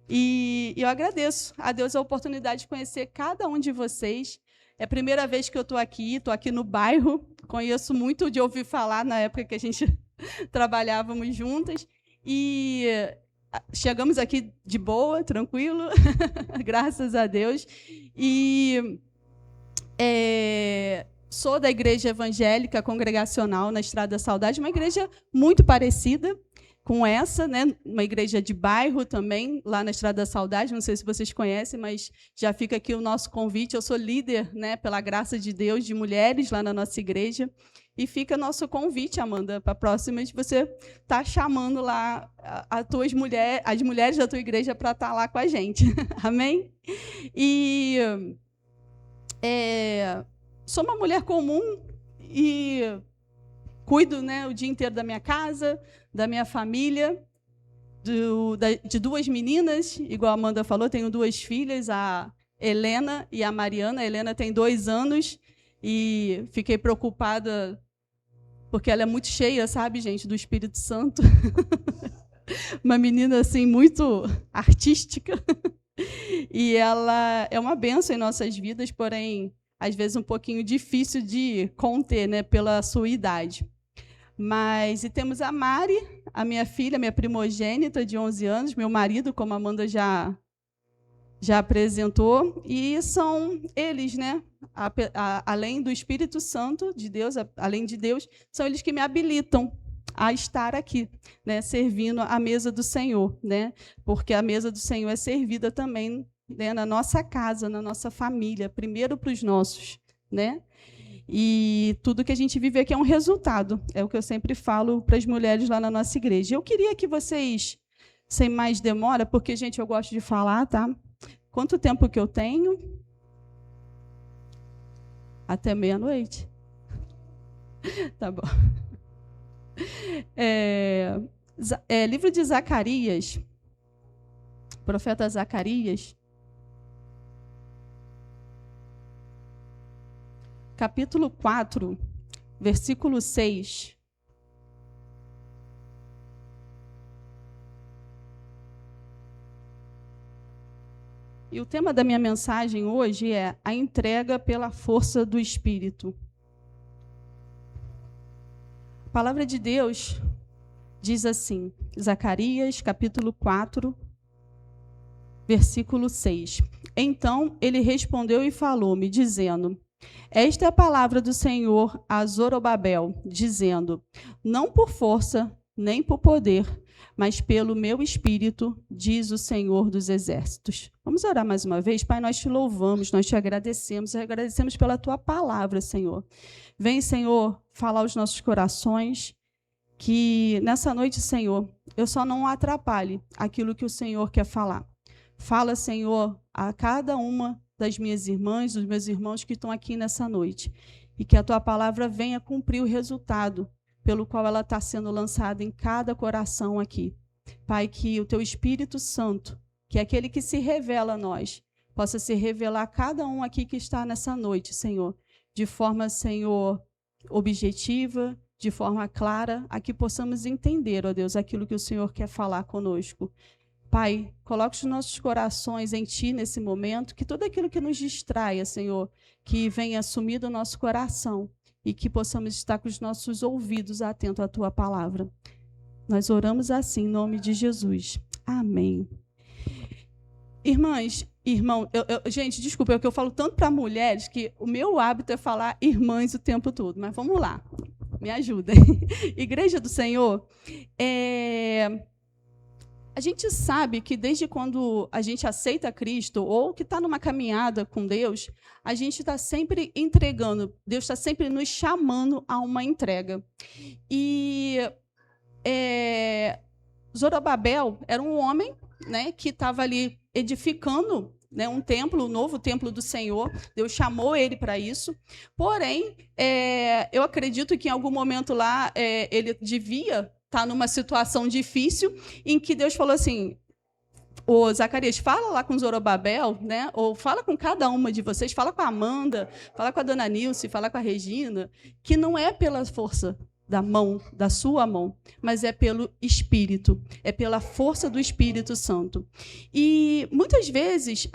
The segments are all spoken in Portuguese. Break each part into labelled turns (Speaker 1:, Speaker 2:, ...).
Speaker 1: E eu agradeço a Deus a oportunidade de conhecer cada um de vocês. É a primeira vez que eu estou aqui no bairro. Conheço muito de ouvir falar na época que a gente trabalhávamos juntas. E chegamos aqui de boa, tranquilo, graças a Deus. E sou da Igreja Evangélica Congregacional na Estrada da Saudade, uma igreja muito parecida com essa, né? Uma igreja de bairro também, lá na Estrada da Saudade, não sei se vocês conhecem, mas já fica aqui o nosso convite. Eu sou líder, né, pela graça de Deus, de mulheres lá na nossa igreja, e fica nosso convite, Amanda, para a próxima, de você estar chamando lá as mulheres da tua igreja para estar lá com a gente. Amém? E sou uma mulher comum e cuido, né, o dia inteiro da minha casa, da minha família, de duas meninas, igual a Amanda falou, tenho duas filhas, a Helena e a Mariana. A Helena tem 2 anos e fiquei preocupada porque ela é muito cheia, sabe, gente, do Espírito Santo. Uma menina assim muito artística. E ela é uma bênção em nossas vidas, porém, às vezes um pouquinho difícil de conter, né, pela sua idade. E temos a Mari, a minha filha, minha primogênita, de 11 anos, meu marido, como a Amanda já apresentou, e são eles, né, além do Espírito Santo de Deus, além de Deus, são eles que me habilitam a estar aqui, né, servindo à mesa do Senhor, né, porque a mesa do Senhor é servida também, né, na nossa casa, na nossa família, primeiro para os nossos, né? E tudo que a gente vive aqui é um resultado, é o que eu sempre falo para as mulheres lá na nossa igreja. Eu queria que vocês, sem mais demora, porque, gente, eu gosto de falar, tá? Quanto tempo que eu tenho? Até meia-noite? Tá bom. Livro de Zacarias, profeta Zacarias, capítulo 4, versículo 6. E o tema da minha mensagem hoje é a entrega pela força do Espírito. A palavra de Deus diz assim, Zacarias, capítulo 4, versículo 6. Então ele respondeu e falou-me, dizendo: esta é a palavra do Senhor a Zorobabel, dizendo: não por força, nem por poder, mas pelo meu Espírito, diz o Senhor dos Exércitos. Vamos orar mais uma vez? Pai, nós te louvamos, nós te agradecemos pela tua palavra, Senhor. Vem, Senhor, falar aos nossos corações, que nessa noite, Senhor, eu só não atrapalhe aquilo que o Senhor quer falar. Fala, Senhor, a cada uma das minhas irmãs, dos meus irmãos que estão aqui nessa noite, e que a tua palavra venha cumprir o resultado pelo qual ela está sendo lançada em cada coração aqui. Pai, que o teu Espírito Santo, que é aquele que se revela a nós, possa se revelar a cada um aqui que está nessa noite, Senhor, de forma, Senhor, objetiva, de forma clara, a que possamos entender, ó Deus, aquilo que o Senhor quer falar conosco. Pai, coloque os nossos corações em Ti nesse momento, que tudo aquilo que nos distraia, Senhor, que venha assumir do nosso coração e que possamos estar com os nossos ouvidos atentos à Tua palavra. Nós oramos assim, em nome de Jesus. Amém. Irmãs, irmão, gente, desculpa, é que eu falo tanto para mulheres que o meu hábito é falar irmãs o tempo todo, mas vamos lá, me ajudem. Igreja do Senhor, a gente sabe que desde quando a gente aceita Cristo ou que está numa caminhada com Deus, a gente está sempre entregando, Deus está sempre nos chamando a uma entrega. E Zorobabel era um homem, né, que estava ali edificando, né, um templo, um novo templo do Senhor. Deus chamou ele para isso. Porém, eu acredito que em algum momento lá ele devia estar numa situação difícil em que Deus falou assim: ô Zacarias, fala lá com Zorobabel, né? Ou fala com cada uma de vocês, fala com a Amanda, fala com a dona Nilce, fala com a Regina, que não é pela força, da mão, da sua mão, mas é pelo Espírito, é pela força do Espírito Santo. E muitas vezes,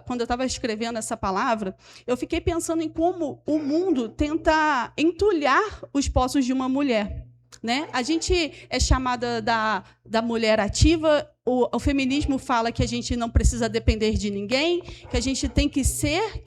Speaker 1: quando eu estava escrevendo essa palavra, eu fiquei pensando em como o mundo tenta entulhar os poços de uma mulher. Né? A gente é chamada da mulher ativa, o feminismo fala que a gente não precisa depender de ninguém, que a gente tem que ser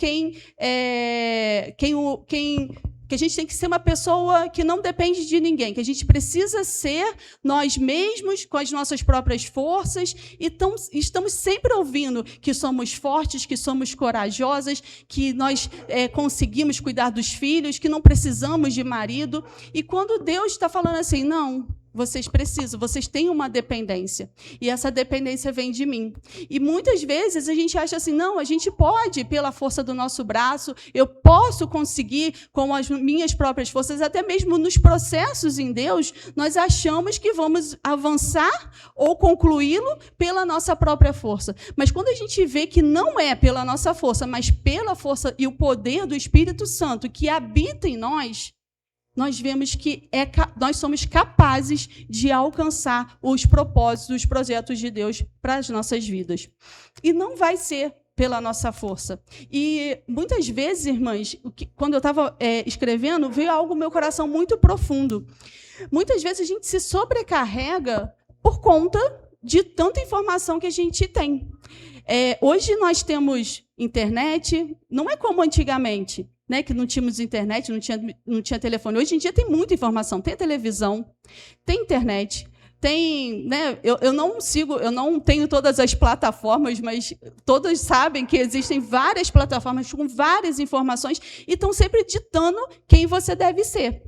Speaker 1: que a gente tem que ser uma pessoa que não depende de ninguém, que a gente precisa ser nós mesmos, com as nossas próprias forças, e estamos sempre ouvindo que somos fortes, que somos corajosas, que nós conseguimos cuidar dos filhos, que não precisamos de marido. E quando Deus está falando assim, não, vocês precisam, vocês têm uma dependência. E essa dependência vem de mim. E muitas vezes a gente acha assim, não, a gente pode, pela força do nosso braço, eu posso conseguir com as minhas próprias forças, até mesmo nos processos em Deus, nós achamos que vamos avançar ou concluí-lo pela nossa própria força. Mas quando a gente vê que não é pela nossa força, mas pela força e o poder do Espírito Santo que habita em nós vemos que nós somos capazes de alcançar os propósitos, os projetos de Deus para as nossas vidas. E não vai ser pela nossa força. E muitas vezes, irmãs, quando eu estava escrevendo, veio algo no meu coração muito profundo. Muitas vezes a gente se sobrecarrega por conta de tanta informação que a gente tem. Hoje nós temos internet, não é como antigamente, né, que não tínhamos internet, não tinha telefone. Hoje em dia tem muita informação, tem televisão, tem internet, tem, né, eu não tenho todas as plataformas, mas todos sabem que existem várias plataformas com várias informações e estão sempre ditando quem você deve ser,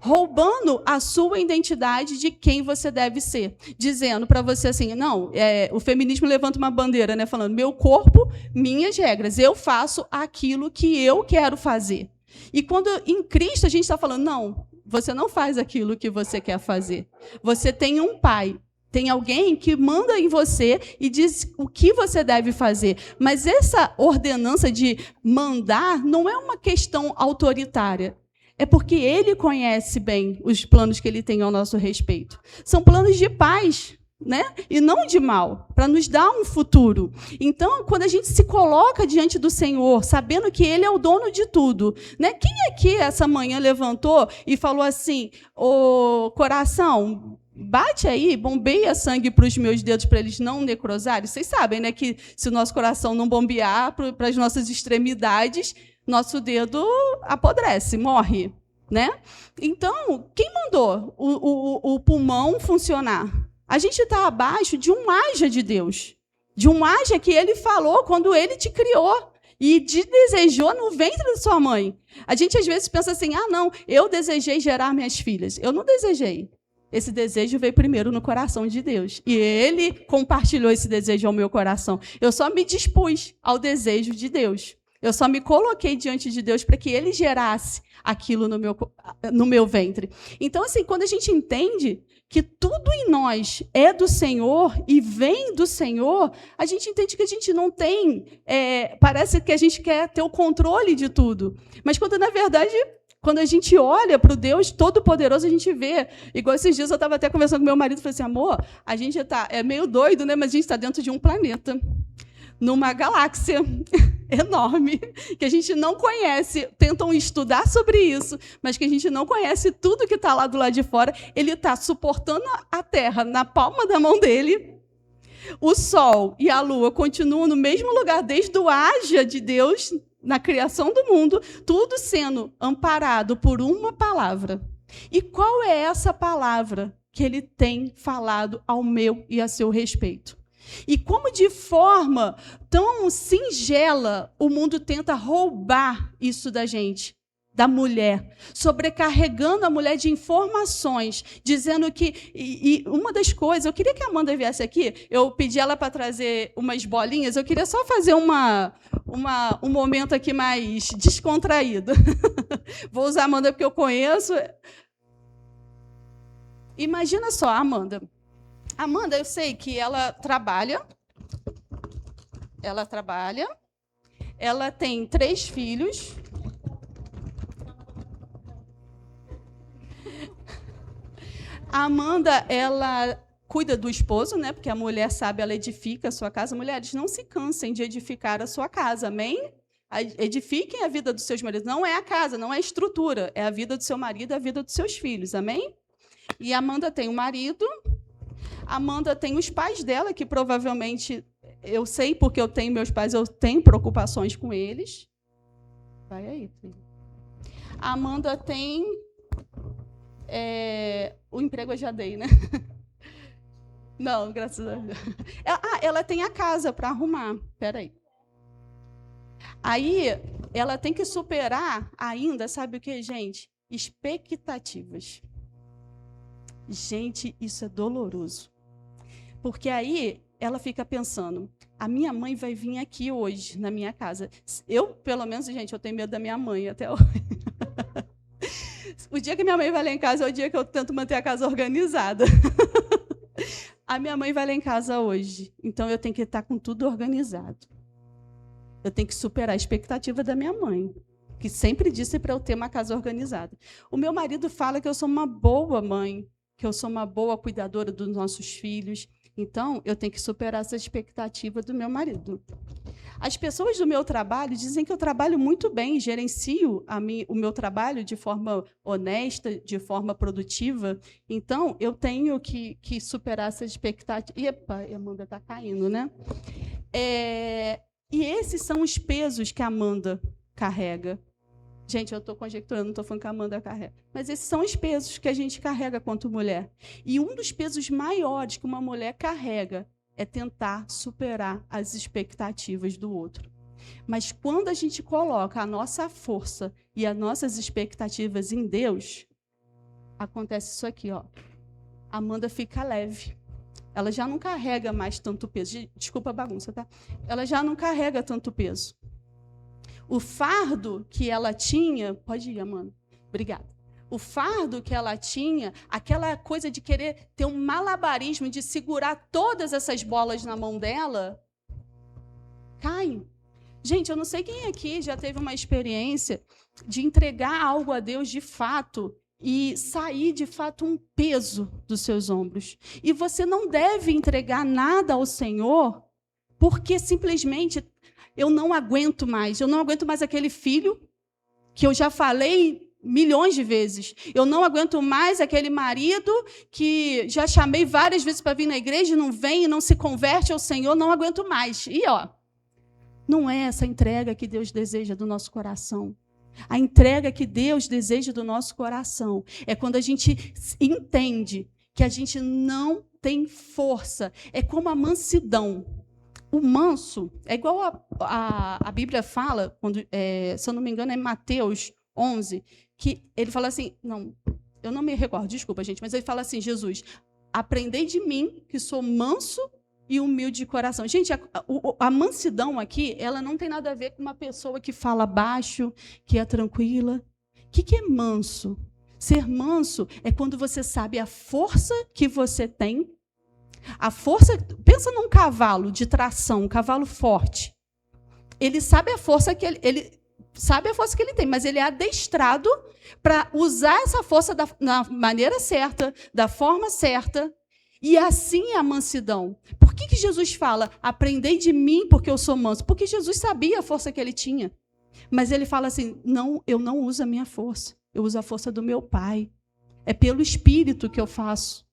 Speaker 1: roubando a sua identidade de quem você deve ser, dizendo para você assim, não, o feminismo levanta uma bandeira, né, falando, meu corpo, minhas regras, eu faço aquilo que eu quero fazer. E quando em Cristo a gente está falando, não, você não faz aquilo que você quer fazer. Você tem um pai, tem alguém que manda em você e diz o que você deve fazer. Mas essa ordenança de mandar não é uma questão autoritária. É porque ele conhece bem os planos que ele tem ao nosso respeito. São planos de paz, né? E não de mal, para nos dar um futuro. Então, quando a gente se coloca diante do Senhor, sabendo que Ele é o dono de tudo, né? Quem aqui essa manhã levantou e falou assim, ô coração, bate aí, bombeia sangue para os meus dedos para eles não necrosarem? Vocês sabem, né, que se o nosso coração não bombear para as nossas extremidades, nosso dedo apodrece, morre, né? Então, quem mandou o pulmão funcionar? A gente está abaixo de um haja de Deus, de um haja que Ele falou quando Ele te criou e te desejou no ventre da sua mãe. A gente, às vezes, pensa assim, não, eu desejei gerar minhas filhas. Eu não desejei. Esse desejo veio primeiro no coração de Deus. E Ele compartilhou esse desejo ao meu coração. Eu só me dispus ao desejo de Deus. Eu só me coloquei diante de Deus para que Ele gerasse aquilo no meu ventre. Então, assim, quando a gente entende que tudo em nós é do Senhor e vem do Senhor, a gente entende que a gente não tem... parece que a gente quer ter o controle de tudo. Mas, quando, na verdade, quando a gente olha para o Deus Todo-Poderoso, a gente vê. Igual esses dias eu estava até conversando com meu marido e falei assim, amor, a gente é meio doido, né? Mas a gente está dentro de um planeta, numa galáxia enorme, que a gente não conhece, tentam estudar sobre isso, mas que a gente não conhece tudo que está lá do lado de fora. Ele está suportando a Terra na palma da mão dele. O Sol e a Lua continuam no mesmo lugar desde o haja de Deus na criação do mundo, tudo sendo amparado por uma palavra. E qual é essa palavra que ele tem falado ao meu e a seu respeito? E como, de forma tão singela, o mundo tenta roubar isso da gente, da mulher, sobrecarregando a mulher de informações, dizendo que... E uma das coisas, eu queria que a Amanda viesse aqui, eu pedi ela para trazer umas bolinhas, eu queria só fazer um momento aqui mais descontraído. Vou usar a Amanda porque eu conheço. Imagina só, Amanda. Amanda, eu sei que ela trabalha, ela tem 3 filhos, A Amanda, ela cuida do esposo, né? Porque a mulher sabe, ela edifica a sua casa. Mulheres, não se cansem de edificar a sua casa, amém? Edifiquem a vida dos seus maridos. Não é a casa, não é a estrutura, é a vida do seu marido, a vida dos seus filhos, amém? E a Amanda tem um marido, a Amanda tem os pais dela, que provavelmente, eu sei porque eu tenho meus pais, eu tenho preocupações com eles. Vai aí, filho. A Amanda tem... o emprego eu já dei, né? Não, graças a Deus. Ela tem a casa para arrumar. Espera aí. Aí, ela tem que superar ainda, sabe o que, gente? Expectativas. Gente, isso é doloroso. Porque aí, ela fica pensando, a minha mãe vai vir aqui hoje, na minha casa. Eu, pelo menos, gente, eu tenho medo da minha mãe até hoje. O dia que minha mãe vai lá em casa é o dia que eu tento manter a casa organizada. A minha mãe vai lá em casa hoje, então eu tenho que estar com tudo organizado. Eu tenho que superar a expectativa da minha mãe, que sempre disse para eu ter uma casa organizada. O meu marido fala que eu sou uma boa mãe, que eu sou uma boa cuidadora dos nossos filhos. Então, eu tenho que superar essa expectativa do meu marido. As pessoas do meu trabalho dizem que eu trabalho muito bem, gerencio o meu trabalho de forma honesta, de forma produtiva. Então, eu tenho que superar essa expectativa. Epa, a Amanda está caindo, né? E esses são os pesos que a Amanda carrega. Gente, eu estou conjecturando, não estou falando que a Amanda carrega. Mas esses são os pesos que a gente carrega quanto mulher. E um dos pesos maiores que uma mulher carrega é tentar superar as expectativas do outro. Mas quando a gente coloca a nossa força e as nossas expectativas em Deus, acontece isso aqui, ó. A Amanda fica leve. Ela já não carrega mais tanto peso. Desculpa a bagunça, tá? Ela já não carrega tanto peso. O fardo que ela tinha... Pode ir, Amanda. Obrigada. O fardo que ela tinha, aquela coisa de querer ter um malabarismo, de segurar todas essas bolas na mão dela, cai. Gente, eu não sei quem aqui já teve uma experiência de entregar algo a Deus de fato e sair, de fato, um peso dos seus ombros. E você não deve entregar nada ao Senhor porque simplesmente eu não aguento mais. Eu não aguento mais aquele filho que eu já falei milhões de vezes. Eu não aguento mais aquele marido que já chamei várias vezes para vir na igreja e não vem e não se converte ao Senhor. Não aguento mais. E, não é essa entrega que Deus deseja do nosso coração. A entrega que Deus deseja do nosso coração é quando a gente entende que a gente não tem força. É como a mansidão. O manso é igual a Bíblia fala, quando, se eu não me engano, é Mateus 11, que ele fala assim, não, eu não me recordo, desculpa, gente, mas ele fala assim, Jesus, aprendei de mim, que sou manso e humilde de coração. Gente, a mansidão aqui, ela não tem nada a ver com uma pessoa que fala baixo, que é tranquila. O que é manso? Ser manso é quando você sabe a força que você tem. A força, pensa num cavalo de tração, um cavalo forte. Ele sabe a força que ele sabe a força que ele tem, mas ele é adestrado para usar essa força da maneira certa, da forma certa, e assim é a mansidão. Por que Jesus fala, aprendei de mim porque eu sou manso? Porque Jesus sabia a força que ele tinha. Mas ele fala assim, não, eu não uso a minha força, eu uso a força do meu Pai. É pelo Espírito que eu faço.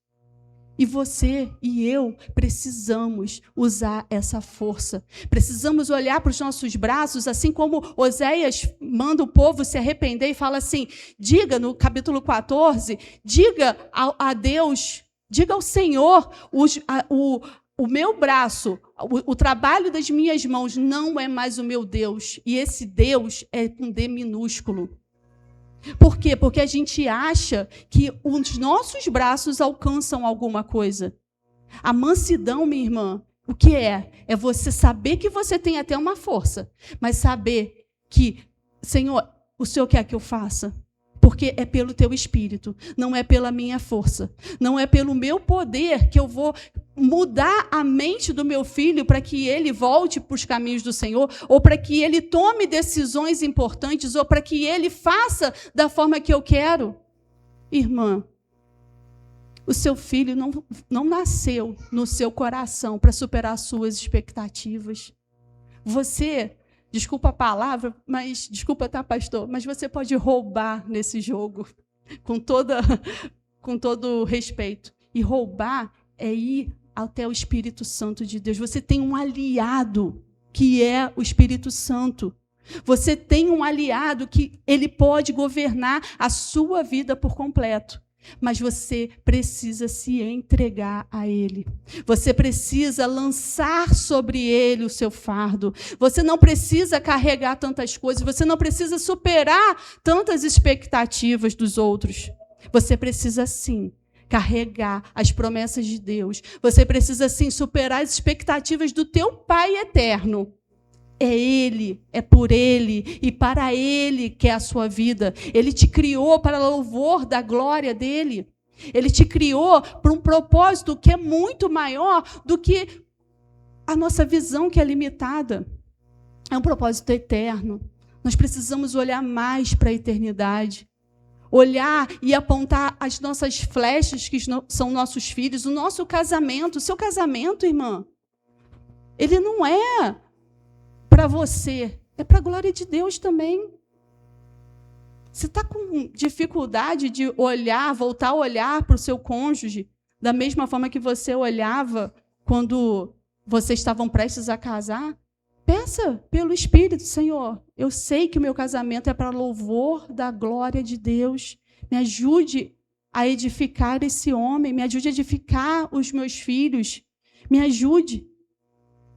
Speaker 1: E você e eu precisamos usar essa força. Precisamos olhar para os nossos braços, assim como Oséias manda o povo se arrepender e fala assim, diga no capítulo 14, diga a Deus, diga ao Senhor, o meu braço, o trabalho das minhas mãos não é mais o meu Deus. E esse Deus é com D minúsculo. Por quê? Porque a gente acha que os nossos braços alcançam alguma coisa. A mansidão, minha irmã, o que é? É você saber que você tem até uma força, mas saber que, Senhor, o Senhor quer que eu faça? Porque é pelo teu Espírito, não é pela minha força, não é pelo meu poder que eu vou mudar a mente do meu filho para que ele volte para os caminhos do Senhor, ou para que ele tome decisões importantes, ou para que ele faça da forma que eu quero. Irmã, O seu filho não nasceu no seu coração para superar as suas expectativas. Você, desculpa a palavra, mas desculpa, tá, pastor, mas você pode roubar nesse jogo, com todo respeito. E roubar é ir até o Espírito Santo de Deus. Você tem um aliado, que é o Espírito Santo. Você tem um aliado que ele pode governar a sua vida por completo. Mas você precisa se entregar a Ele. Você precisa lançar sobre Ele o seu fardo. Você não precisa carregar tantas coisas. Você não precisa superar tantas expectativas dos outros. Você precisa, sim, carregar as promessas de Deus. Você precisa, sim, superar as expectativas do teu Pai eterno. É Ele, é por Ele e para Ele que é a sua vida. Ele te criou para louvor da glória dEle. Ele te criou para um propósito que é muito maior do que a nossa visão, que é limitada. É um propósito eterno. Nós precisamos olhar mais para a eternidade. Olhar e apontar as nossas flechas, que são nossos filhos, o nosso casamento. O seu casamento, irmã, ele não é para você, é para a glória de Deus também. Você está com dificuldade de olhar, voltar a olhar para o seu cônjuge da mesma forma que você olhava quando vocês estavam prestes a casar? Peça pelo Espírito, Senhor, eu sei que o meu casamento é para louvor da glória de Deus. Me ajude a edificar esse homem, me ajude a edificar os meus filhos, me ajude.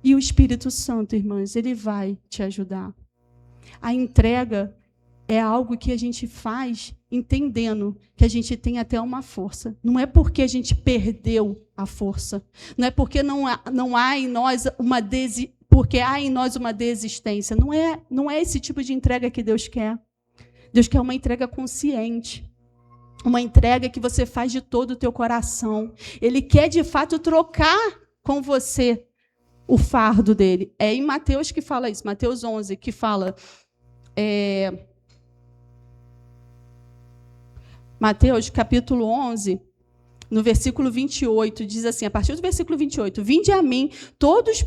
Speaker 1: E o Espírito Santo, irmãs, ele vai te ajudar. A entrega é algo que a gente faz entendendo que a gente tem até uma força. Não é porque a gente perdeu a força. Não é porque não há em nós porque há em nós uma desistência. Não é esse tipo de entrega que Deus quer. Deus quer uma entrega consciente. Uma entrega que você faz de todo o teu coração. Ele quer, de fato, trocar com você o fardo dele. É em Mateus que fala isso, Mateus 11, que fala... Mateus, capítulo 11, no versículo 28, diz assim, a partir do versículo 28, vinde a mim, todos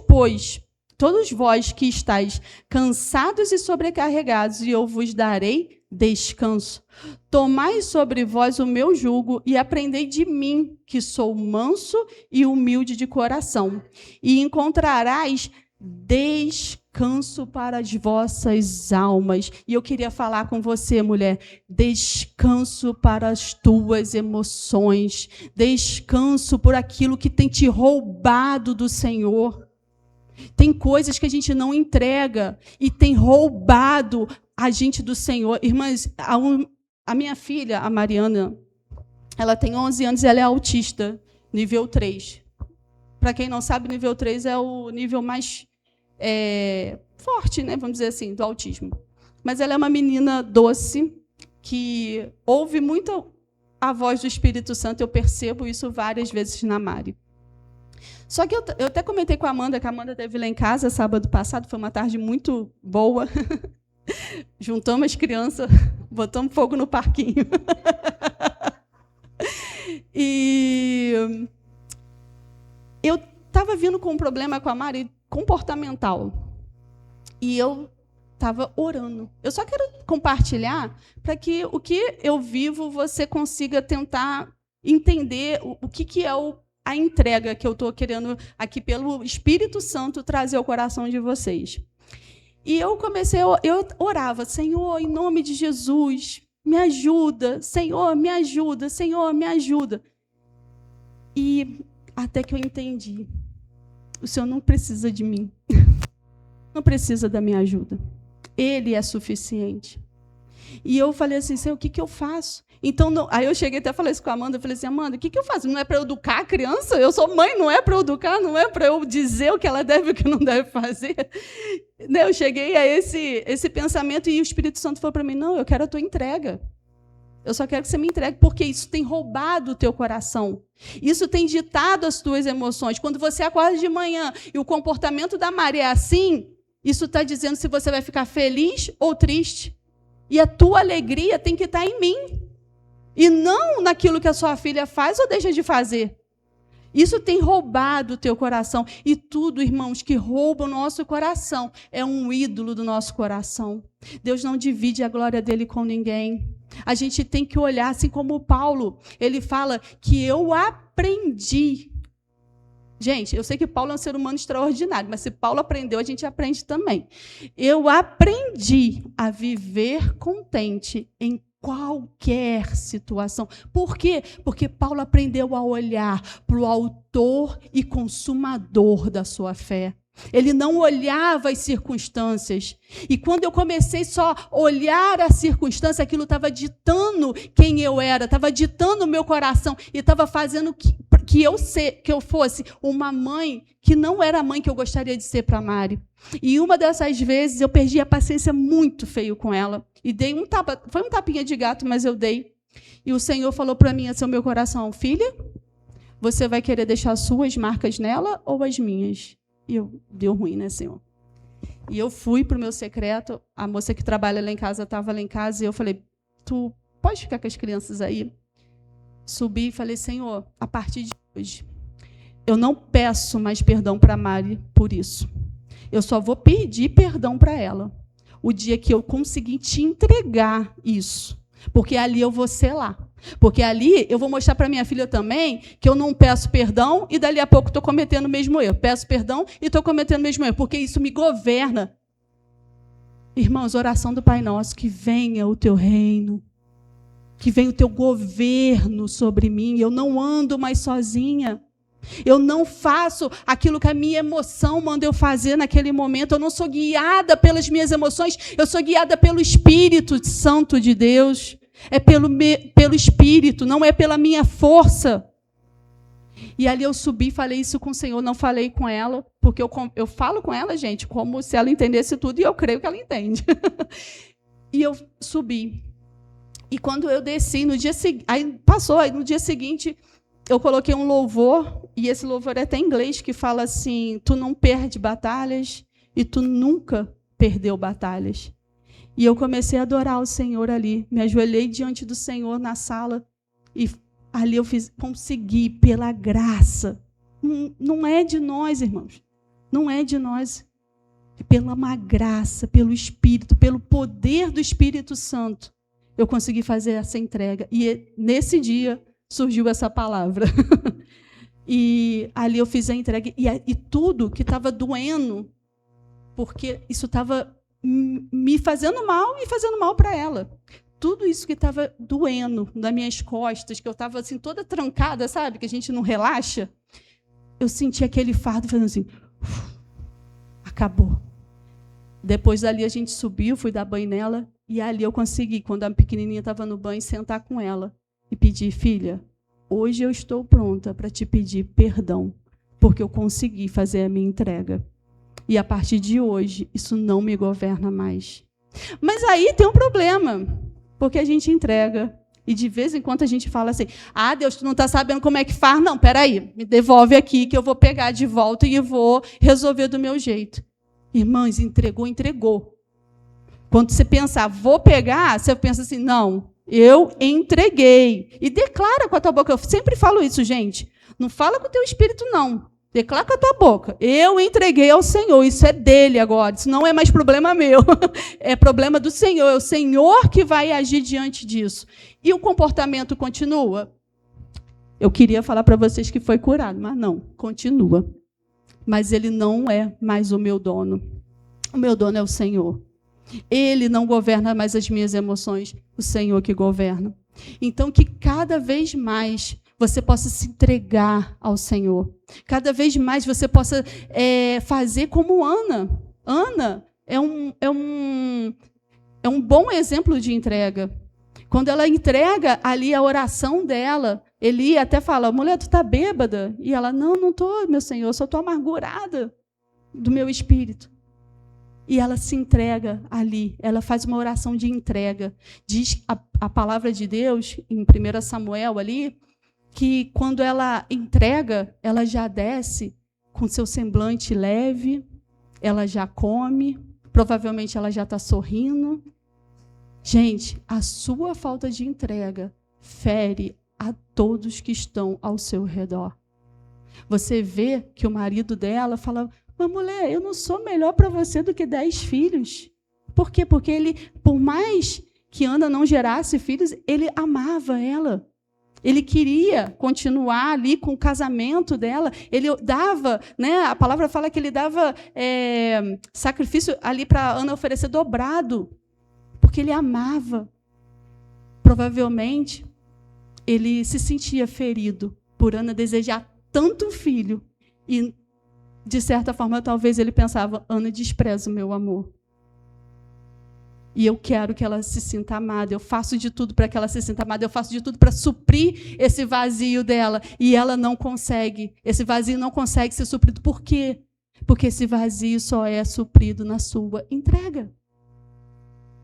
Speaker 1: vós que estáis cansados e sobrecarregados, e eu vos darei descanso. Tomai sobre vós o meu jugo e aprendei de mim, que sou manso e humilde de coração, e encontrarás descanso para as vossas almas. E eu queria falar com você, mulher, descanso para as tuas emoções, descanso por aquilo que tem te roubado do Senhor. Tem coisas que a gente não entrega e tem roubado a gente do Senhor. Irmãs, a minha filha, a Mariana, ela tem 11 anos e ela é autista, nível 3. Para quem não sabe, nível 3 é o nível mais forte, né, vamos dizer assim, do autismo. Mas ela é uma menina doce, que ouve muito a voz do Espírito Santo. Eu percebo isso várias vezes na Mari. Só que eu até comentei com a Amanda, que a Amanda esteve lá em casa sábado passado, foi uma tarde muito boa. Juntamos as crianças, botamos fogo no parquinho. E eu estava vindo com um problema com a Mari comportamental. E eu estava orando. Eu só quero compartilhar para que o que eu vivo você consiga tentar entender o que é a entrega que eu estou querendo aqui pelo Espírito Santo trazer ao coração de vocês. E eu orava, Senhor, em nome de Jesus, me ajuda, Senhor, me ajuda, Senhor, me ajuda. E até que eu entendi, o Senhor não precisa de mim, não precisa da minha ajuda, Ele é suficiente. E eu falei assim, Senhor, o que eu faço? Então, aí eu cheguei até a falar isso com a Amanda, eu falei assim, Amanda, o que eu faço? Não é para eu educar a criança? Eu sou mãe, não é para eu educar, não é para eu dizer o que ela deve e o que não deve fazer. Eu cheguei a esse pensamento e o Espírito Santo falou para mim, não, eu quero a tua entrega. Eu só quero que você me entregue, porque isso tem roubado o teu coração. Isso tem ditado as tuas emoções. Quando você acorda de manhã e o comportamento da Maria é assim, isso está dizendo se você vai ficar feliz ou triste. E a tua alegria tem que estar em mim. E não naquilo que a sua filha faz ou deixa de fazer. Isso tem roubado o teu coração. E tudo, irmãos, que rouba o nosso coração é um ídolo do nosso coração. Deus não divide a glória dele com ninguém. A gente tem que olhar, assim como o Paulo, ele fala que eu aprendi. Gente, eu sei que Paulo é um ser humano extraordinário, mas se Paulo aprendeu, a gente aprende também. Eu aprendi a viver contente em qualquer situação. Por quê? Porque Paulo aprendeu a olhar para o autor e consumador da sua fé. Ele não olhava as circunstâncias. E quando eu comecei só a olhar a circunstância, aquilo estava ditando quem eu era, estava ditando o meu coração e estava fazendo que eu fosse uma mãe que não era a mãe que eu gostaria de ser para a Mari. E uma dessas vezes eu perdi a paciência muito feio com ela. E dei um tapa, foi um tapinha de gato, mas eu dei. E o Senhor falou para mim, assim, o meu coração: filha, você vai querer deixar suas marcas nela ou as minhas? E deu ruim, né, Senhor? E eu fui para o meu secreto, a moça que trabalha lá em casa estava lá em casa, e eu falei: tu pode ficar com as crianças aí? Subi e falei: Senhor, a partir de hoje, eu não peço mais perdão para a Mari por isso. Eu só vou pedir perdão para ela o dia que eu conseguir te entregar isso. Porque ali eu vou selar. Porque ali eu vou mostrar para minha filha também que eu não peço perdão e dali a pouco estou cometendo o mesmo erro. Peço perdão e estou cometendo o mesmo erro, porque isso me governa. Irmãos, oração do Pai Nosso: que venha o teu reino, que venha o teu governo sobre mim. Eu não ando mais sozinha. Eu não faço aquilo que a minha emoção manda eu fazer naquele momento. Eu não sou guiada pelas minhas emoções, eu sou guiada pelo Espírito Santo de Deus. É pelo Espírito, não é pela minha força. E ali eu subi e falei isso com o Senhor, não falei com ela, porque eu falo com ela, gente, como se ela entendesse tudo, e eu creio que ela entende. E eu subi. E quando eu desci, no dia seguinte, aí no dia seguinte, eu coloquei um louvor, e esse louvor é até em inglês, que fala assim: tu não perde batalhas e tu nunca perdeu batalhas. E eu comecei a adorar o Senhor ali, me ajoelhei diante do Senhor na sala, e ali eu consegui, pela graça. Não é de nós, irmãos, não é de nós, é pela uma graça, pelo Espírito, pelo poder do Espírito Santo, eu consegui fazer essa entrega. E nesse dia surgiu essa palavra. E ali eu fiz a entrega, e tudo que estava doendo, porque isso estava me fazendo mal e fazendo mal para ela. Tudo isso que estava doendo nas minhas costas, que eu estava assim, toda trancada, sabe? Que a gente não relaxa. Eu senti aquele fardo fazendo assim, acabou. Depois dali a gente subiu, fui dar banho nela, e ali eu consegui, quando a pequenininha estava no banho, sentar com ela e pedir: filha, hoje eu estou pronta para te pedir perdão, porque eu consegui fazer a minha entrega. E a partir de hoje, isso não me governa mais. Mas aí tem um problema, porque a gente entrega, e de vez em quando a gente fala assim: ah, Deus, tu não está sabendo como é que faz? Não, peraí, me devolve aqui que eu vou pegar de volta e vou resolver do meu jeito. Irmãs, entregou. Quando você pensa: vou pegar, você pensa assim: não, eu entreguei. E declara com a tua boca. Eu sempre falo isso, gente. Não fala com o teu espírito, não. Declara com a tua boca: eu entreguei ao Senhor, isso é dele agora, isso não é mais problema meu, é problema do Senhor, é o Senhor que vai agir diante disso. E o comportamento continua? Eu queria falar para vocês que foi curado, mas não, continua. Mas ele não é mais o meu dono. O meu dono é o Senhor. Ele não governa mais as minhas emoções, o Senhor que governa. Então, que cada vez mais você possa se entregar ao Senhor. Cada vez mais você possa fazer como Ana. Ana é um bom exemplo de entrega. Quando ela entrega ali a oração dela, Eli até fala: mulher, tu está bêbada? E ela: não estou, meu Senhor, eu só estou amargurada do meu espírito. E ela se entrega ali, ela faz uma oração de entrega. Diz a palavra de Deus, em 1 Samuel ali, que quando ela entrega, ela já desce com seu semblante leve, ela já come, provavelmente ela já está sorrindo. Gente, a sua falta de entrega fere a todos que estão ao seu redor. Você vê que o marido dela fala: mas mulher, eu não sou melhor para você do que 10 filhos. Por quê? Porque ele, por mais que Ana não gerasse filhos, ele amava ela. Ele queria continuar ali com o casamento dela. Ele dava, né, a palavra fala que ele dava sacrifício ali para Ana oferecer dobrado, porque ele amava. Provavelmente, ele se sentia ferido por Ana desejar tanto filho. E, de certa forma, talvez ele pensava: Ana despreza o meu amor. E eu quero que ela se sinta amada. Eu faço de tudo para que ela se sinta amada. Eu faço de tudo para suprir esse vazio dela. E ela não consegue. Esse vazio não consegue ser suprido. Por quê? Porque esse vazio só é suprido na sua entrega.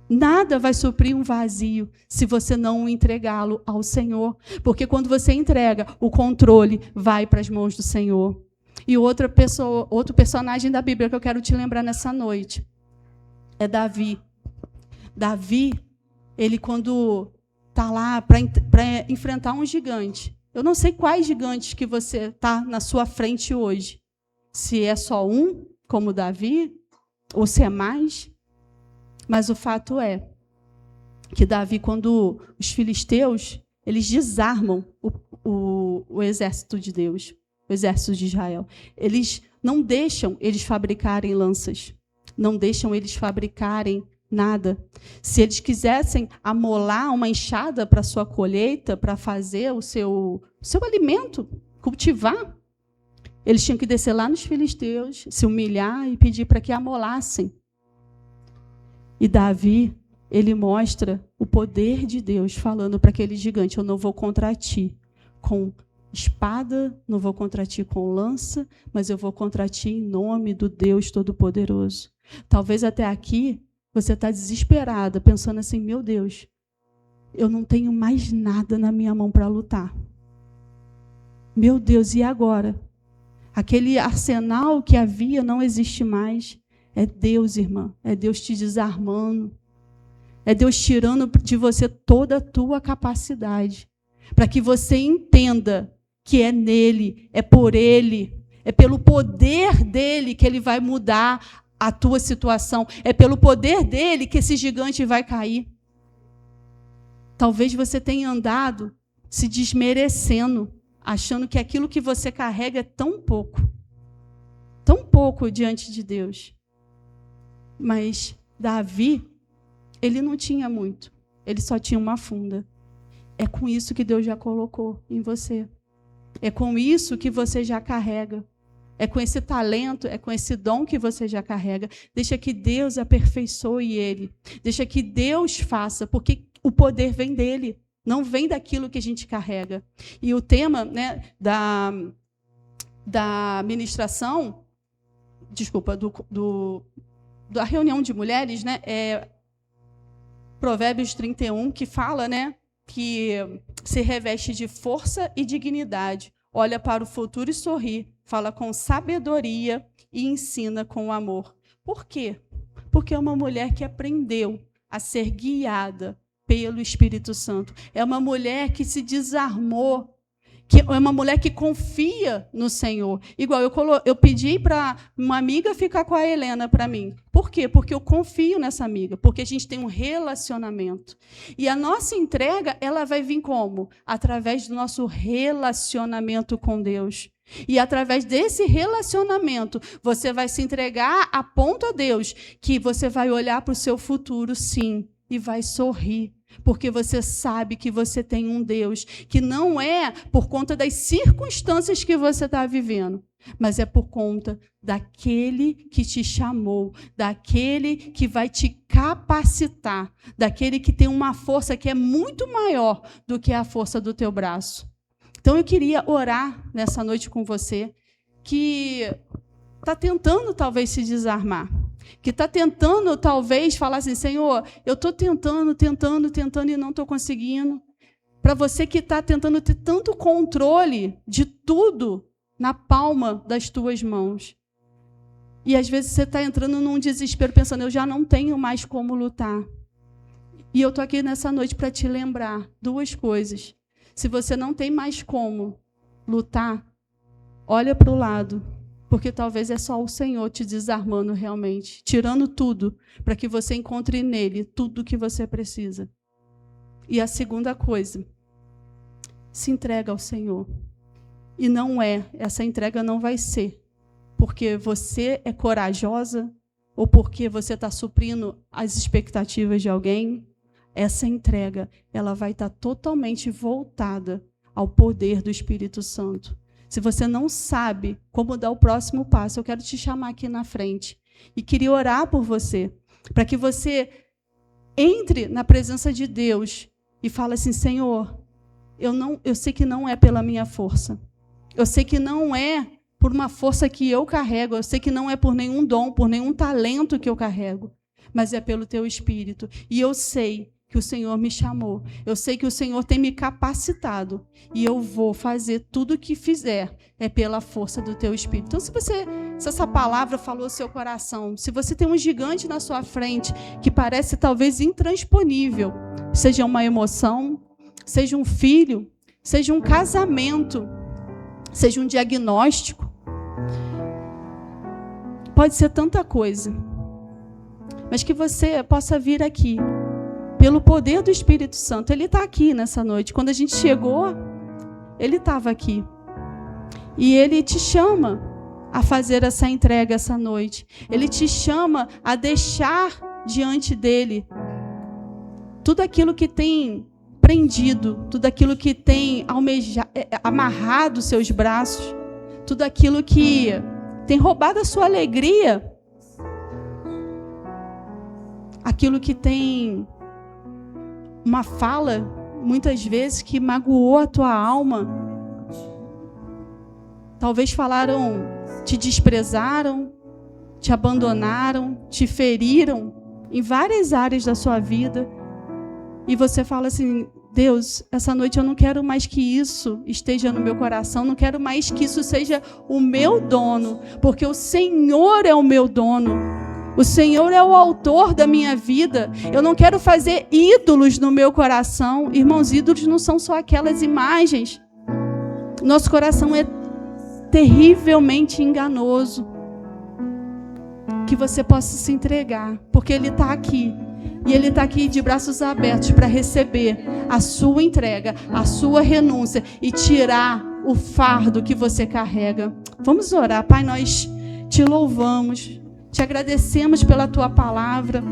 Speaker 1: Nada vai suprir um vazio se você não entregá-lo ao Senhor. Porque quando você entrega, o controle vai para as mãos do Senhor. E outro personagem da Bíblia que eu quero te lembrar nessa noite é Davi. Davi, ele quando está lá para enfrentar um gigante, eu não sei quais gigantes que você está na sua frente hoje, se é só um, como Davi, ou se é mais, mas o fato é que Davi, quando os filisteus, eles desarmam o exército de Deus, o exército de Israel, eles não deixam eles fabricarem lanças, não deixam eles fabricarem nada. Se eles quisessem amolar uma enxada para a sua colheita, para fazer o seu alimento, cultivar, eles tinham que descer lá nos filisteus, se humilhar e pedir para que amolassem. E Davi, ele mostra o poder de Deus falando para aquele gigante: eu não vou contra ti com espada, não vou contra ti com lança, mas eu vou contra ti em nome do Deus Todo-Poderoso. Talvez até aqui você está desesperada, pensando assim: meu Deus, eu não tenho mais nada na minha mão para lutar. Meu Deus, e agora? Aquele arsenal que havia não existe mais. É Deus, irmã. É Deus te desarmando. É Deus tirando de você toda a tua capacidade. Para que você entenda que é nele, é por ele, é pelo poder dele que ele vai mudar a tua situação. É pelo poder dele que esse gigante vai cair. Talvez você tenha andado se desmerecendo, achando que aquilo que você carrega é tão pouco diante de Deus. Mas Davi, ele não tinha muito, ele só tinha uma funda. É com isso que Deus já colocou em você. É com isso que você já carrega. É com esse talento, é com esse dom que você já carrega. Deixa que Deus aperfeiçoe ele. Deixa que Deus faça, porque o poder vem dele, não vem daquilo que a gente carrega. E o tema, né, da ministração, da reunião de mulheres, né, é Provérbios 31, que fala, né, que se reveste de força e dignidade, olha para o futuro e sorri, fala com sabedoria e ensina com amor. Por quê? Porque é uma mulher que aprendeu a ser guiada pelo Espírito Santo. É uma mulher que se desarmou, que é uma mulher que confia no Senhor. Igual eu pedi para uma amiga ficar com a Helena para mim. Por quê? Porque eu confio nessa amiga, porque a gente tem um relacionamento. E a nossa entrega, ela vai vir como? Através do nosso relacionamento com Deus. E através desse relacionamento, você vai se entregar a ponto a Deus, que você vai olhar para o seu futuro, sim, e vai sorrir. Porque você sabe que você tem um Deus que não é por conta das circunstâncias que você está vivendo, mas é por conta daquele que te chamou, daquele que vai te capacitar, daquele que tem uma força que é muito maior do que a força do teu braço. Então, eu queria orar nessa noite com você, que está tentando, talvez, se desarmar, que está tentando, talvez, falar assim: Senhor, eu estou tentando e não estou conseguindo. Para você que está tentando ter tanto controle de tudo na palma das tuas mãos. E, às vezes, você está entrando num desespero, pensando: eu já não tenho mais como lutar. E eu estou aqui nessa noite para te lembrar 2 coisas. Se você não tem mais como lutar, olha para o lado, porque talvez é só o Senhor te desarmando realmente, tirando tudo, para que você encontre nele tudo o que você precisa. E a segunda coisa, se entrega ao Senhor. E essa entrega não vai ser porque você é corajosa ou porque você está suprindo as expectativas de alguém. Essa entrega, ela vai estar totalmente voltada ao poder do Espírito Santo. Se você não sabe como dar o próximo passo, eu quero te chamar aqui na frente e queria orar por você, para que você entre na presença de Deus e fale assim: Senhor, eu sei que não é pela minha força, eu sei que não é por uma força que eu carrego, eu sei que não é por nenhum dom, por nenhum talento que eu carrego, mas é pelo teu Espírito. E eu sei que o Senhor me chamou, eu sei que o Senhor tem me capacitado, e eu vou fazer tudo o que fizer, é pela força do teu Espírito. Então, se essa palavra falou ao seu coração, se você tem um gigante na sua frente, que parece talvez intransponível, seja uma emoção, seja um filho, seja um casamento, seja um diagnóstico, pode ser tanta coisa, mas que você possa vir aqui, pelo poder do Espírito Santo. Ele está aqui nessa noite. Quando a gente chegou, ele estava aqui. E ele te chama a fazer essa entrega essa noite. Ele te chama a deixar diante dele tudo aquilo que tem prendido, tudo aquilo que tem amarrado seus braços, tudo aquilo que tem roubado a sua alegria, aquilo que tem uma fala, muitas vezes, que magoou a tua alma. Talvez falaram, te desprezaram, te abandonaram, te feriram em várias áreas da sua vida. E você fala assim: Deus, essa noite eu não quero mais que isso esteja no meu coração, não quero mais que isso seja o meu dono, porque o Senhor é o meu dono. O Senhor é o autor da minha vida. Eu não quero fazer ídolos no meu coração. Irmãos, ídolos não são só aquelas imagens. Nosso coração é terrivelmente enganoso. Que você possa se entregar, porque Ele está aqui. E Ele está aqui de braços abertos para receber a sua entrega, a sua renúncia e tirar o fardo que você carrega. Vamos orar. Pai, nós te louvamos. Te agradecemos pela tua palavra.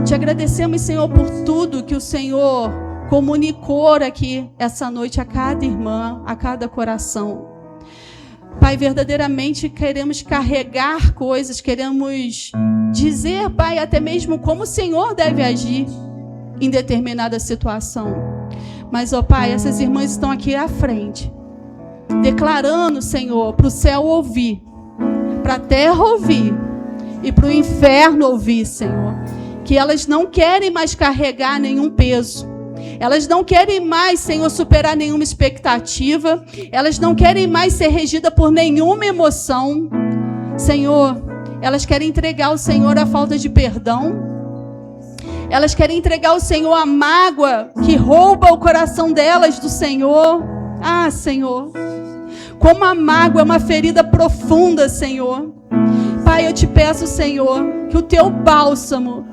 Speaker 1: Te agradecemos, Senhor, por tudo que o Senhor comunicou aqui essa noite a cada irmã, a cada coração. Pai, verdadeiramente queremos carregar coisas, queremos dizer, Pai, até mesmo como o Senhor deve agir em determinada situação. Mas, ó Pai, essas irmãs estão aqui à frente, declarando, Senhor, para o céu ouvir, para a terra ouvir e para o inferno ouvir, Senhor, que elas não querem mais carregar nenhum peso, elas não querem mais, Senhor, superar nenhuma expectativa, elas não querem mais ser regidas por nenhuma emoção, Senhor, elas querem entregar ao Senhor a falta de perdão, elas querem entregar ao Senhor a mágoa que rouba o coração delas do Senhor. Ah, Senhor, como a mágoa é uma ferida profunda, Senhor. Pai, eu te peço, Senhor, que o teu bálsamo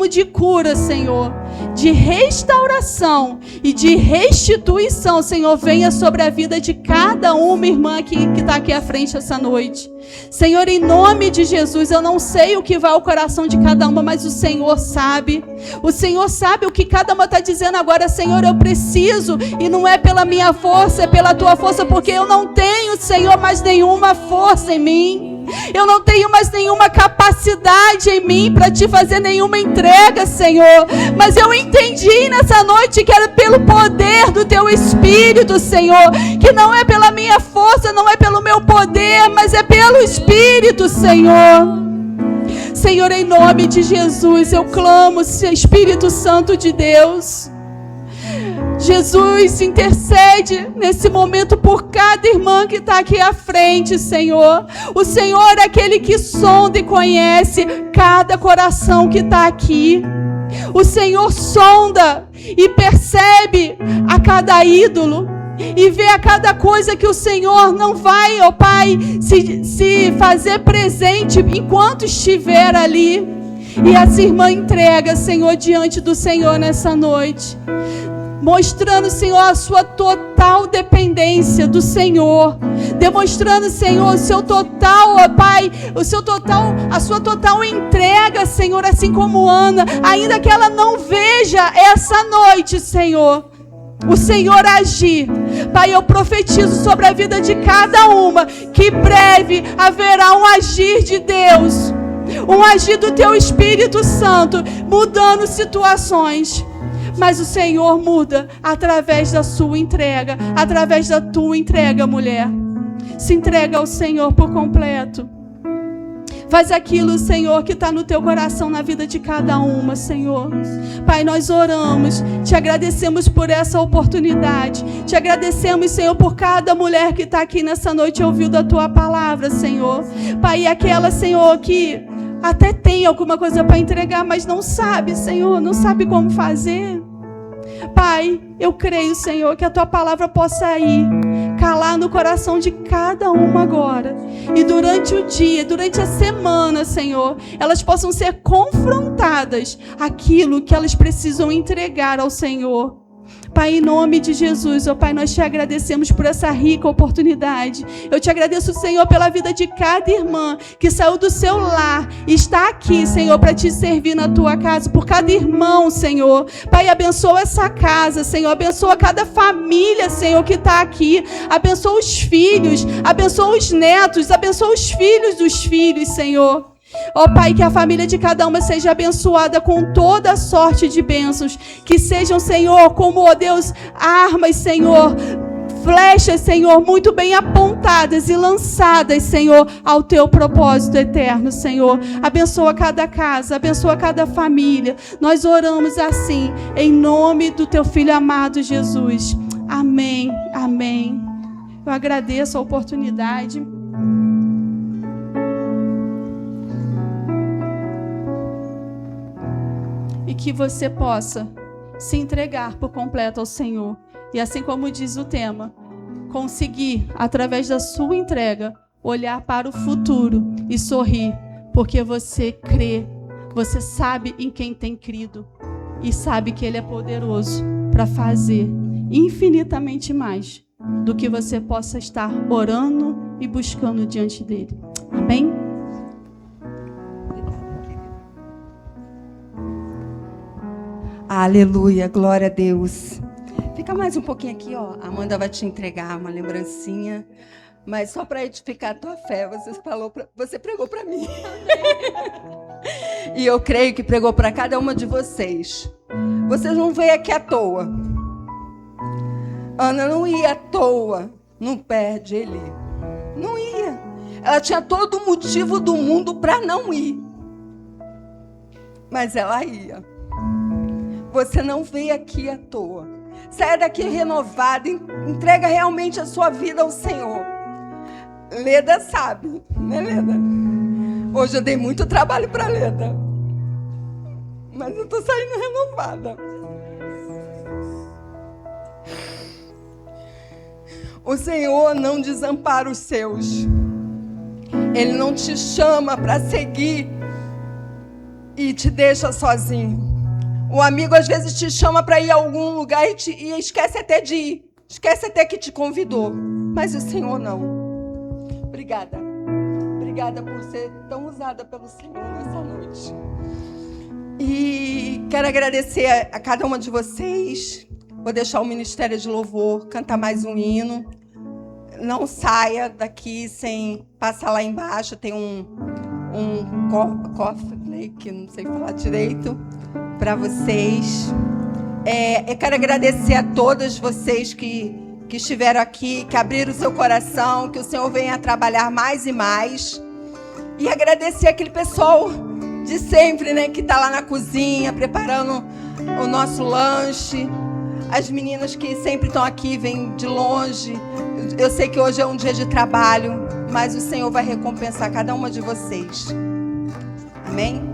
Speaker 1: de cura, Senhor, de restauração e de restituição, Senhor, venha sobre a vida de cada uma irmã que está aqui à frente essa noite. Senhor, em nome de Jesus, eu não sei o que vai ao coração de cada uma, mas o Senhor sabe. O Senhor sabe o que cada uma está dizendo agora. Senhor, eu preciso, e não é pela minha força, é pela tua força, porque eu não tenho, Senhor, mais nenhuma força em mim. Eu não tenho mais nenhuma capacidade em mim para te fazer nenhuma entrega, Senhor. Mas eu entendi nessa noite que era pelo poder do teu Espírito, Senhor. Que não é pela minha força, não é pelo meu poder, mas é pelo Espírito, Senhor. Senhor, em nome de Jesus, eu clamo, Espírito Santo de Deus. Jesus, intercede nesse momento por cada irmã que está aqui à frente, Senhor. O Senhor é aquele que sonda e conhece cada coração que está aqui. O Senhor sonda e percebe a cada ídolo e vê a cada coisa que o Senhor não vai, ó Pai, se fazer presente enquanto estiver ali. E essa irmã entrega, Senhor, diante do Senhor nessa noite, mostrando, Senhor, a sua total dependência do Senhor, demonstrando, Senhor, o seu total, ó Pai, a sua total entrega, Senhor, assim como Ana, ainda que ela não veja essa noite, Senhor, o Senhor agir. Pai, eu profetizo sobre a vida de cada uma, que breve haverá um agir de Deus, um agir do Teu Espírito Santo, mudando situações. Mas o Senhor muda através da sua entrega, através da tua entrega, mulher. Se entrega ao Senhor por completo. Faz aquilo, Senhor, que está no teu coração, na vida de cada uma, Senhor. Pai, nós oramos, te agradecemos por essa oportunidade. Te agradecemos, Senhor, por cada mulher que está aqui nessa noite ouvindo a tua palavra, Senhor. Pai, e aquela, Senhor, que até tem alguma coisa para entregar, mas não sabe, Senhor, não sabe como fazer. Pai, eu creio, Senhor, que a tua palavra possa ir, calar no coração de cada uma agora. E durante o dia, durante a semana, Senhor, elas possam ser confrontadas aquilo que elas precisam entregar ao Senhor. Pai, em nome de Jesus, ó Pai, nós te agradecemos por essa rica oportunidade. Eu te agradeço, Senhor, pela vida de cada irmã que saiu do seu lar e está aqui, Senhor, para te servir na tua casa, por cada irmão, Senhor. Pai, abençoa essa casa, Senhor, abençoa cada família, Senhor, que está aqui. Abençoa os filhos, abençoa os netos, abençoa os filhos dos filhos, Senhor. Ó Pai, que a família de cada uma seja abençoada com toda a sorte de bênçãos. Que sejam, Senhor, como, ó Deus, armas, Senhor, flechas, Senhor, muito bem apontadas e lançadas, Senhor, ao teu propósito eterno, Senhor. Abençoa cada casa, abençoa cada família. Nós oramos assim, em nome do teu Filho amado Jesus. Amém, amém. Eu agradeço a oportunidade. E que você possa se entregar por completo ao Senhor. E assim como diz o tema, conseguir, através da sua entrega, olhar para o futuro e sorrir. Porque você crê, você sabe em quem tem crido. E sabe que Ele é poderoso para fazer infinitamente mais do que você possa estar orando e buscando diante dEle. Amém?
Speaker 2: Aleluia, glória a Deus. Fica mais um pouquinho aqui, ó. A Amanda vai te entregar uma lembrancinha, mas só para edificar a tua fé, você pregou para mim. E eu creio que pregou para cada uma de vocês. Vocês não veio aqui à toa. Ana não ia à toa no pé de Eli. Não ia. Ela tinha todo o motivo do mundo para não ir. Mas ela ia. Você não veio aqui à toa. Saia daqui renovada, entrega realmente a sua vida ao Senhor. Leda sabe, né, Leda? Hoje eu dei muito trabalho para Leda, mas eu estou saindo renovada. O Senhor não desampara os seus. Ele não te chama para seguir e te deixa sozinho. O amigo às vezes te chama para ir a algum lugar e esquece até de ir. Esquece até que te convidou. Mas o Senhor não. Obrigada. Obrigada por ser tão usada pelo Senhor nessa noite. E quero agradecer a cada uma de vocês. Vou deixar o Ministério de Louvor cantar mais um hino. Não saia daqui sem passar lá embaixo. Tem um cofre, que não sei falar direito, para vocês. Eu quero agradecer a todas vocês que estiveram aqui, que abriram o seu coração, que o Senhor venha trabalhar mais e mais. E agradecer aquele pessoal de sempre, né, que está lá na cozinha, preparando o nosso lanche. As meninas que sempre estão aqui, vêm de longe. Eu sei que hoje é um dia de trabalho, mas o Senhor vai recompensar cada uma de vocês. Amém?